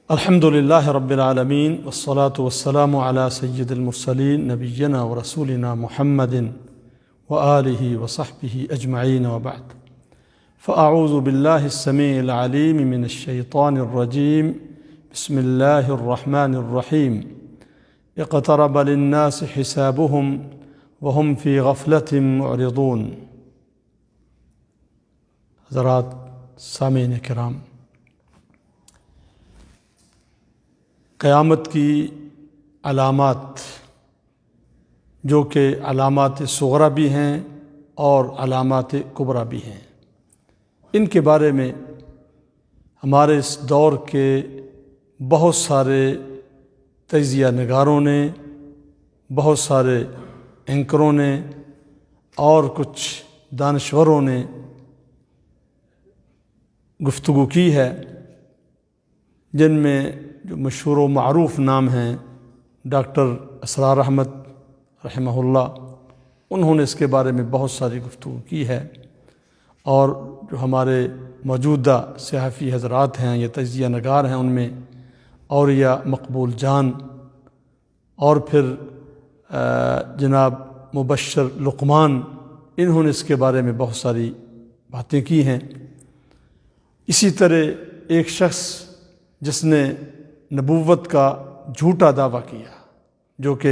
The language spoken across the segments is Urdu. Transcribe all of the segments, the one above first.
الحمد لله رب العالمين والصلاة والسلام على سيد المرسلين نبينا ورسولنا محمد وآله وصحبه أجمعين وبعد. فأعوذ بالله السميع العليم من الشيطان الرجيم. بسم الله الرحمن الرحيم. اقترب للناس حسابهم وهم في غفلة معرضون. حضرات سامعین کرام، قیامت کی علامات جو کہ علامات صغریٰ بھی ہیں اور علامات کبریٰ بھی ہیں، ان کے بارے میں ہمارے اس دور کے بہت سارے تجزیہ نگاروں نے، بہت سارے اینکروں نے اور کچھ دانشوروں نے گفتگو کی ہے، جن میں جو مشہور و معروف نام ہیں ڈاکٹر اسرار احمد رحمہ اللہ، انہوں نے اس کے بارے میں بہت ساری گفتگو کی ہے، اور جو ہمارے موجودہ صحافی حضرات ہیں یا تجزیہ نگار ہیں ان میں اولیاء مقبول جان اور پھر جناب مبشر لقمان، انہوں نے اس کے بارے میں بہت ساری باتیں کی ہیں۔ اسی طرح ایک شخص جس نے نبوت کا جھوٹا دعویٰ کیا، جو کہ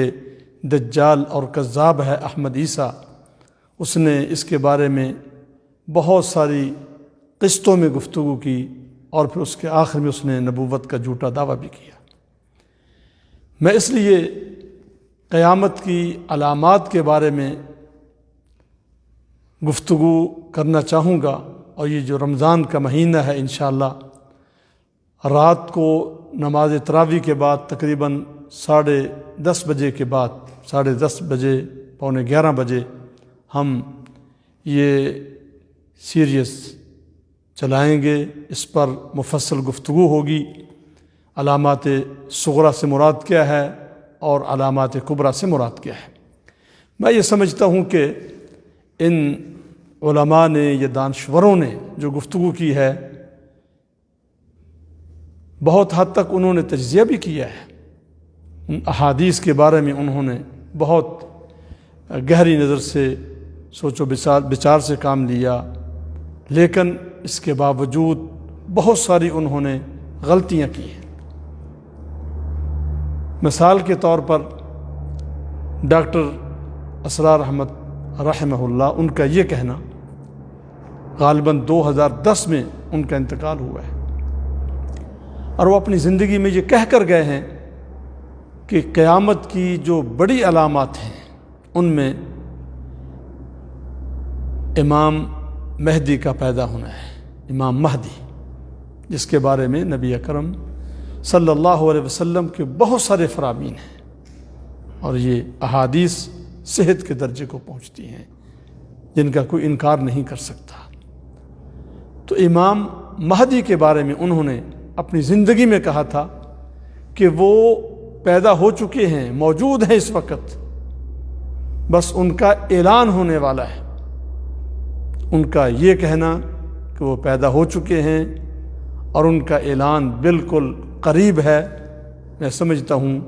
دجال اور کذاب ہے، احمد عیسیٰ، اس نے اس کے بارے میں بہت ساری قسطوں میں گفتگو کی اور پھر اس کے آخر میں اس نے نبوت کا جھوٹا دعویٰ بھی کیا۔ میں اس لیے قیامت کی علامات کے بارے میں گفتگو کرنا چاہوں گا، اور یہ جو رمضان کا مہینہ ہے انشاءاللہ رات کو نماز تراویح کے بعد تقریباً 10:30 بجے کے بعد 10:30 بجے 11:45 بجے ہم یہ سیریس چلائیں گے، اس پر مفصل گفتگو ہوگی۔ علامات صغریٰ سے مراد کیا ہے اور علامات کبریٰ سے مراد کیا ہے۔ میں یہ سمجھتا ہوں کہ ان علماء نے یا دانشوروں نے جو گفتگو کی ہے، بہت حد تک انہوں نے تجزیہ بھی کیا ہے، ان احادیث کے بارے میں انہوں نے بہت گہری نظر سے سوچ و بچار سے کام لیا، لیکن اس کے باوجود بہت ساری انہوں نے غلطیاں کی ہیں۔ مثال کے طور پر ڈاکٹر اسرار احمد رحمہ اللہ، ان کا یہ کہنا، غالباً 2010 میں ان کا انتقال ہوا ہے، اور وہ اپنی زندگی میں یہ کہہ کر گئے ہیں کہ قیامت کی جو بڑی علامات ہیں ان میں امام مہدی کا پیدا ہونا ہے، امام مہدی، جس کے بارے میں نبی اکرم صلی اللہ علیہ وسلم کے بہت سارے فرامین ہیں، اور یہ احادیث صحت کے درجے کو پہنچتی ہیں، جن کا کوئی انکار نہیں کر سکتا۔ تو امام مہدی کے بارے میں انہوں نے اپنی زندگی میں کہا تھا کہ وہ پیدا ہو چکے ہیں، موجود ہیں اس وقت، بس ان کا اعلان ہونے والا ہے۔ ان کا یہ کہنا کہ وہ پیدا ہو چکے ہیں اور ان کا اعلان بالکل قریب ہے، میں سمجھتا ہوں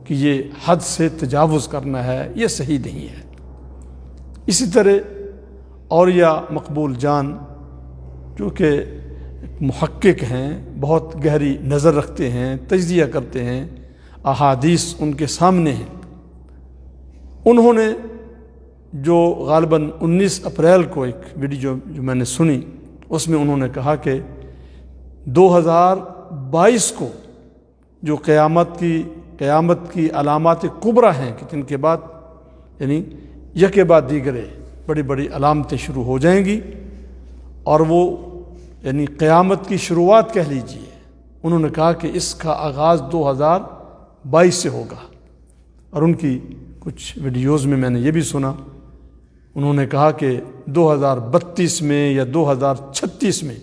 کہ یہ حد سے تجاوز کرنا ہے، یہ صحیح نہیں ہے۔ اسی طرح اولیاء مقبول جان جو کہ محقق ہیں، بہت گہری نظر رکھتے ہیں، تجزیہ کرتے ہیں، احادیث ان کے سامنے ہیں، انہوں نے جو غالباً 19 اپریل کو ایک ویڈیو جو میں نے سنی، اس میں انہوں نے کہا کہ 2022 کو جو قیامت کی علامات کبریٰ ہیں کہ جن کے بعد یعنی یکے بعد دیگرے بڑی بڑی علامتیں شروع ہو جائیں گی، اور وہ یعنی قیامت کی شروعات کہہ لیجئے، انہوں نے کہا کہ اس کا آغاز 2022 سے ہوگا۔ اور ان کی کچھ ویڈیوز میں نے یہ بھی سنا، انہوں نے کہا کہ 2032 میں یا 2036 میں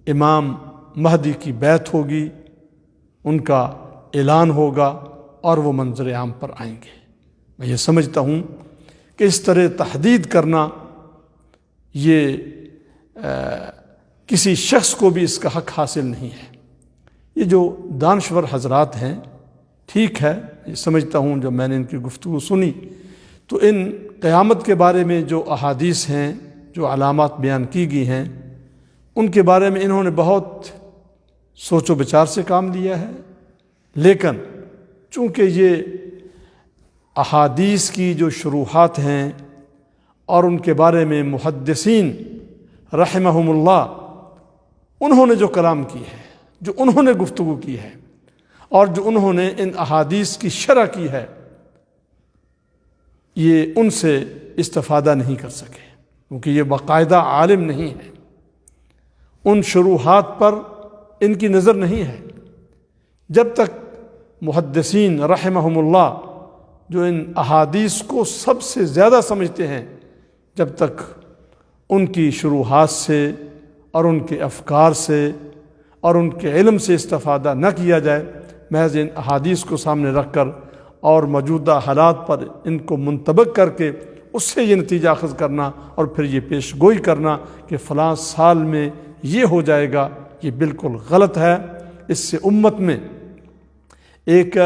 امام مہدی کی بیعت ہوگی، ان کا اعلان ہوگا اور وہ منظر عام پر آئیں گے۔ میں یہ سمجھتا ہوں کہ اس طرح تحدید کرنا یہ کسی شخص کو بھی اس کا حق حاصل نہیں ہے۔ یہ جو دانشور حضرات ہیں، ٹھیک ہے، یہ سمجھتا ہوں جب میں نے ان کی گفتگو سنی تو ان قیامت کے بارے میں جو احادیث ہیں، جو علامات بیان کی گئی ہیں، ان کے بارے میں انہوں نے بہت سوچ و بچار سے کام لیا ہے، لیکن چونکہ یہ احادیث کی جو شروحات ہیں اور ان کے بارے میں محدثین رحمہم اللہ انہوں نے جو کلام کی ہے، جو انہوں نے گفتگو کی ہے اور جو انہوں نے ان احادیث کی شرح کی ہے، یہ ان سے استفادہ نہیں کر سکے، کیونکہ یہ باقاعدہ عالم نہیں ہے، ان شروحات پر ان کی نظر نہیں ہے۔ جب تک محدثین رحمہم اللہ جو ان احادیث کو سب سے زیادہ سمجھتے ہیں، جب تک ان کی شروحات سے اور ان کے افکار سے اور ان کے علم سے استفادہ نہ کیا جائے، محض ان احادیث کو سامنے رکھ کر اور موجودہ حالات پر ان کو منطبق کر کے اس سے یہ نتیجہ اخذ کرنا اور پھر یہ پیش گوئی کرنا کہ فلاں سال میں یہ ہو جائے گا، یہ بالکل غلط ہے۔ اس سے امت میں ایک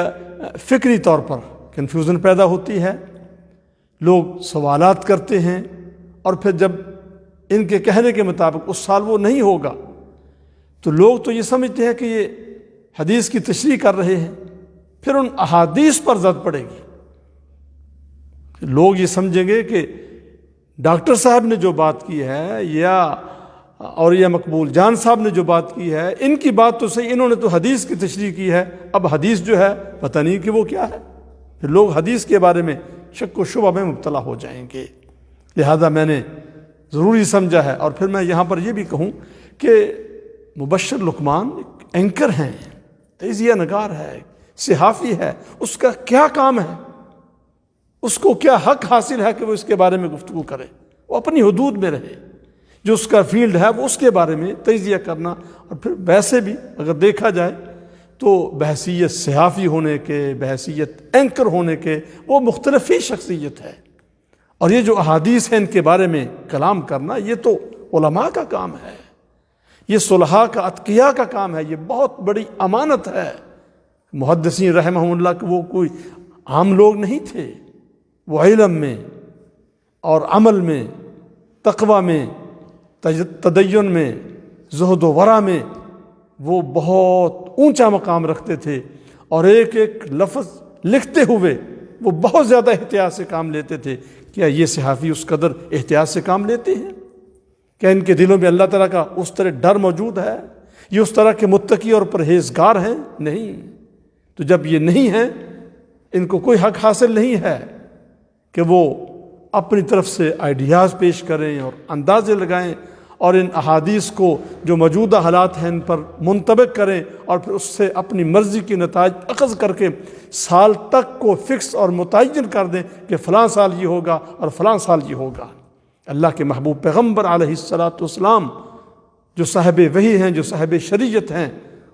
فکری طور پر کنفیوژن پیدا ہوتی ہے، لوگ سوالات کرتے ہیں اور پھر جب ان کے کہنے کے مطابق اس سال وہ نہیں ہوگا تو لوگ تو یہ سمجھتے ہیں کہ یہ حدیث کی تشریح کر رہے ہیں، پھر ان احادیث پر زد پڑے گی۔ لوگ یہ سمجھیں گے کہ ڈاکٹر صاحب نے جو بات کی ہے یا مقبول جان صاحب نے جو بات کی ہے، ان کی بات تو صحیح، انہوں نے تو حدیث کی تشریح کی ہے، اب حدیث جو ہے پتہ نہیں کہ وہ کیا ہے، پھر لوگ حدیث کے بارے میں شک و شبہ میں مبتلا ہو جائیں گے۔ لہذا میں نے ضروری سمجھا ہے، اور پھر میں یہاں پر یہ بھی کہوں کہ مبشر لقمان ایک اینکر ہیں، تجزیہ نگار ہے، صحافی ہے، اس کا کیا کام ہے، اس کو کیا حق حاصل ہے کہ وہ اس کے بارے میں گفتگو کرے؟ وہ اپنی حدود میں رہے، جو اس کا فیلڈ ہے وہ اس کے بارے میں تجزیہ کرنا۔ اور پھر ویسے بھی اگر دیکھا جائے تو بحیثیت صحافی ہونے کے، بحیثیت اینکر ہونے کے، وہ مختلف ہی شخصیت ہے، اور یہ جو احادیث ہیں ان کے بارے میں کلام کرنا، یہ تو علماء کا کام ہے، یہ صلحاء کا، اتقیاء کا کام ہے، یہ بہت بڑی امانت ہے۔ محدثین رحمہم اللہ کہ وہ کوئی عام لوگ نہیں تھے، وہ علم میں اور عمل میں، تقوی میں، تدین میں، زہد و ورع میں وہ بہت اونچا مقام رکھتے تھے، اور ایک ایک لفظ لکھتے ہوئے وہ بہت زیادہ احتیاط سے کام لیتے تھے۔ کیا یہ صحافی اس قدر احتیاط سے کام لیتے ہیں؟ کیا ان کے دلوں میں اللہ تعالیٰ کا اس طرح ڈر موجود ہے؟ یہ اس طرح کے متقی اور پرہیزگار ہیں؟ نہیں۔ تو جب یہ نہیں ہیں، ان کو کوئی حق حاصل نہیں ہے کہ وہ اپنی طرف سے آئیڈیاز پیش کریں اور اندازے لگائیں اور ان احادیث کو جو موجودہ حالات ہیں ان پر منطبق کریں اور پھر اس سے اپنی مرضی کی نتائج اخذ کر کے سال تک کو فکس اور متعین کر دیں کہ فلاں سال یہ ہوگا اور فلاں سال یہ ہوگا۔ اللہ کے محبوب پیغمبر علیہ الصلاۃ والسلام جو صاحب وحی ہیں، جو صاحب شریعت ہیں،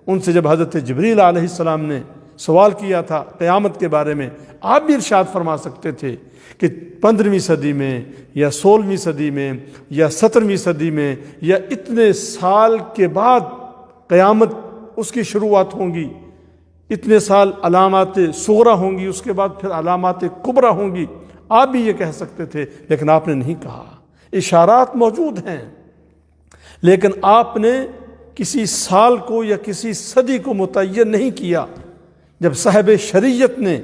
ان سے جب حضرت جبریل علیہ السلام نے سوال کیا تھا قیامت کے بارے میں، آپ بھی ارشاد فرما سکتے تھے کہ 15ویں صدی میں یا 16ویں صدی میں یا 17ویں صدی میں یا اتنے سال کے بعد قیامت اس کی شروعات ہوں گی، اتنے سال علامات صغریٰ ہوں گی، اس کے بعد پھر علامات کبریٰ ہوں گی۔ آپ بھی یہ کہہ سکتے تھے، لیکن آپ نے نہیں کہا۔ اشارات موجود ہیں، لیکن آپ نے کسی سال کو یا کسی صدی کو متعین نہیں کیا۔ جب صاحب شریعت نے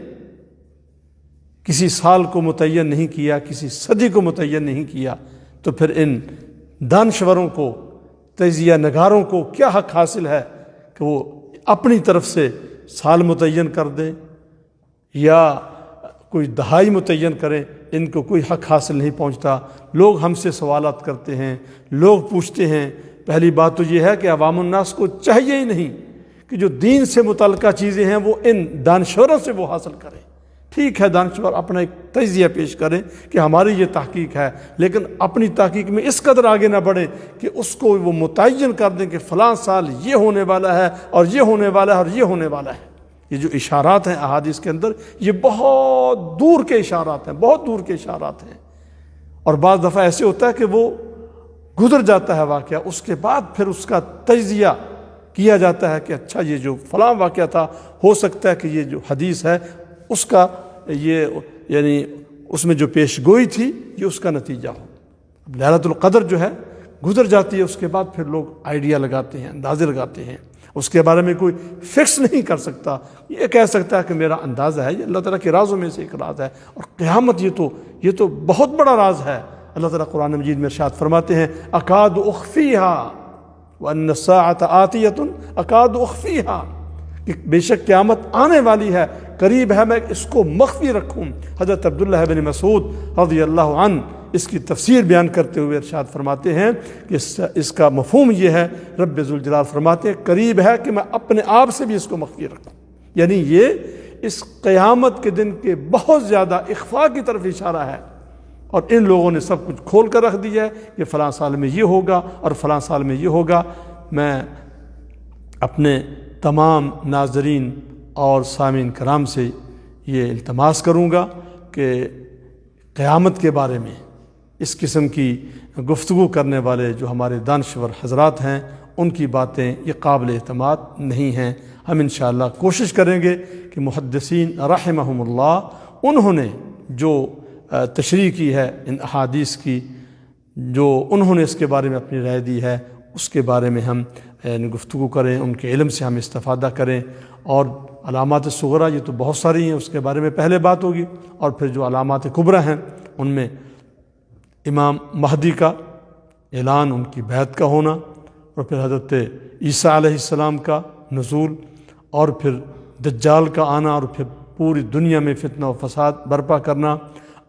کسی سال کو متعین نہیں کیا، کسی صدی کو متعین نہیں کیا، تو پھر ان دانشوروں کو، تجزیہ نگاروں کو کیا حق حاصل ہے کہ وہ اپنی طرف سے سال متعین کر دیں یا کوئی دہائی متعین کریں؟ ان کو کوئی حق حاصل نہیں پہنچتا۔ لوگ ہم سے سوالات کرتے ہیں، لوگ پوچھتے ہیں۔ پہلی بات تو یہ ہے کہ عوام الناس کو چاہیے ہی نہیں کہ جو دین سے متعلقہ چیزیں ہیں وہ ان دانشوروں سے وہ حاصل کریں۔ ٹھیک ہے، دانشور اپنا ایک تجزیہ پیش کریں کہ ہماری یہ تحقیق ہے، لیکن اپنی تحقیق میں اس قدر آگے نہ بڑھیں کہ اس کو وہ متعین کر دیں کہ فلاں سال یہ ہونے والا ہے اور یہ ہونے والا ہے اور یہ ہونے والا ہے۔ یہ جو اشارات ہیں احادیث کے اندر، یہ بہت دور کے اشارات ہیں، بہت دور کے اشارات ہیں، اور بعض دفعہ ایسے ہوتا ہے کہ وہ گزر جاتا ہے واقعہ، اس کے بعد پھر اس کا تجزیہ کیا جاتا ہے کہ اچھا یہ جو فلاں واقعہ تھا، ہو سکتا ہے کہ یہ جو حدیث ہے اس کا یہ یعنی اس میں جو پیش گوئی تھی یہ اس کا نتیجہ ہو۔ لیلۃ القدر جو ہے گزر جاتی ہے، اس کے بعد پھر لوگ آئیڈیا لگاتے ہیں، اندازے لگاتے ہیں، اس کے بارے میں کوئی فکس نہیں کر سکتا، یہ کہہ سکتا ہے کہ میرا اندازہ ہے، یہ اللہ تعالیٰ کے رازوں میں سے ایک راز ہے۔ اور قیامت یہ تو بہت بڑا راز ہے۔ اللہ تعالیٰ قرآن مجید میں ارشاد فرماتے ہیں اکاد اخفیہا وان الساعۃ آتیۃ اکاد اخفیہا، کہ بے شک قیامت آنے والی ہے، قریب ہے میں اس کو مخفی رکھوں۔ حضرت عبداللہ بن مسعود رضی اللہ عنہ اس کی تفسیر بیان کرتے ہوئے ارشاد فرماتے ہیں کہ اس کا مفہوم یہ ہے، رب ذوالجلال فرماتے ہیں قریب ہے کہ میں اپنے آپ سے بھی اس کو مخفی رکھوں، یعنی یہ اس قیامت کے دن کے بہت زیادہ اخفاء کی طرف اشارہ ہے۔ اور ان لوگوں نے سب کچھ کھول کر رکھ دیا ہے کہ فلاں سال میں یہ ہوگا اور فلاں سال میں یہ ہوگا۔ میں اپنے تمام ناظرین اور سامعین کرام سے یہ التماس کروں گا کہ قیامت کے بارے میں اس قسم کی گفتگو کرنے والے جو ہمارے دانشور حضرات ہیں ان کی باتیں یہ قابل اعتماد نہیں ہیں۔ ہم انشاءاللہ کوشش کریں گے کہ محدثین رحمہم اللہ انہوں نے جو تشریح کی ہے ان احادیث کی، جو انہوں نے اس کے بارے میں اپنی رائے دی ہے، اس کے بارے میں ہم گفتگو کریں، ان کے علم سے ہم استفادہ کریں۔ اور علامات صغرا یہ تو بہت ساری ہیں، اس کے بارے میں پہلے بات ہوگی، اور پھر جو علامات کبریٰ ہیں ان میں امام مہدی کا اعلان، ان کی بیعت کا ہونا، اور پھر حضرت عیسیٰ علیہ السلام کا نزول، اور پھر دجال کا آنا، اور پھر پوری دنیا میں فتنہ و فساد برپا کرنا،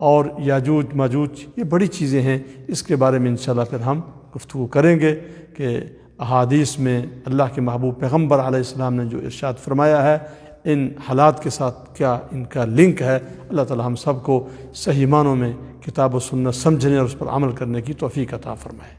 اور یاجوج ماجوج، یہ بڑی چیزیں ہیں۔ اس کے بارے میں انشاءاللہ پھر ہم گفتگو کریں گے کہ احادیث میں اللہ کے محبوب پیغمبر علیہ السلام نے جو ارشاد فرمایا ہے ان حالات کے ساتھ کیا ان کا لنک ہے۔ اللہ تعالی ہم سب کو صحیح معنوں میں کتاب و سنت سمجھنے اور اس پر عمل کرنے کی توفیق عطا فرمائے۔